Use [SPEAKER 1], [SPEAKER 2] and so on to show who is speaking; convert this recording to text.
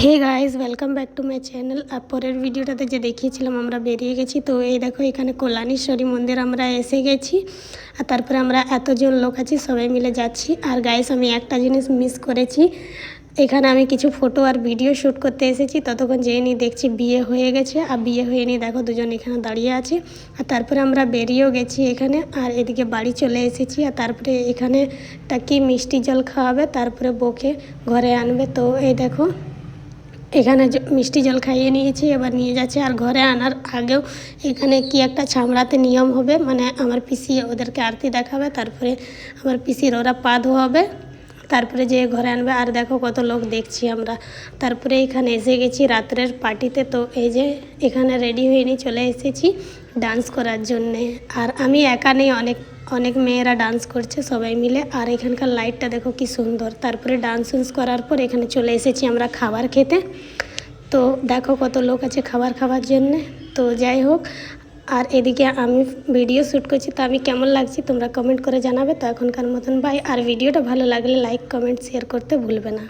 [SPEAKER 1] Hey guys, welcome back to my channel. আর পরের ভিডিওটাতে যে দেখিয়েছিলাম আমরা বেরিয়ে গেছি, তো এই দেখো এখানে কল্যাণেশ্বরী মন্দির আমরা এসে গেছি। আর তারপরে আমরা এতজন লোক আছি, সবাই মিলে যাচ্ছি। আর গাইস, আমি একটা জিনিস মিস করেছি, এখানে আমি কিছু ফটো আর ভিডিও শ্যুট করতে এসেছি, ততক্ষণ যেয়ে নিয়ে দেখছি বিয়ে হয়ে গেছে। আর বিয়ে হয়ে নিয়ে দেখো দুজন এখানে দাঁড়িয়ে আছে। আর তারপরে আমরা বেরিয়েও গেছি এখানে, আর এদিকে বাড়ি চলে এসেছি। আর তারপরে এখানে কি মিষ্টি জল খাওয়াবে, তারপরে বউকে ঘরে আনবে। তো এই দেখো এখানে মিষ্টি জল খাইয়ে নিয়েছি, এবার নিয়ে যাচ্ছে। আর ঘরে আনার আগেও এখানে কি একটা ছামড়াতে নিয়ম হবে, মানে আমার পিসি ওদেরকে আরতি দেখাবে, তারপরে আমার পিসির ওরা পা ধোয়াবে, তারপরে যে ঘরে আনবে। আর দেখো কত লোক দেখছি আমরা। তারপরে এখানে এসে গেছি রাত্রের পার্টিতে। তো এই যে এখানে রেডি হয়ে নিয়ে চলে এসেছি ডান্স করার জন্যে। আর আমি একা নেই, অনেক অনেক মেয়েরা ডান্স করছে সবাই মিলে। আর এখানকার লাইটটা দেখো কি সুন্দর। তারপরে ডান্স করার পর এখানে চলে এসেছি আমরা খাবার খেতে। তো দেখো কত লোক আছে খাবার খাওয়ার জন্যে। তো যাই হোক, আর এদিকে আমি ভিডিও শ্যুট করছি, তো আমি কেমন লাগছি তোমরা কমেন্ট করে জানাবে। তো এখনকার মতন বাই। আর ভিডিওটা ভালো লাগলে লাইক কমেন্ট শেয়ার করতে ভুলবে না।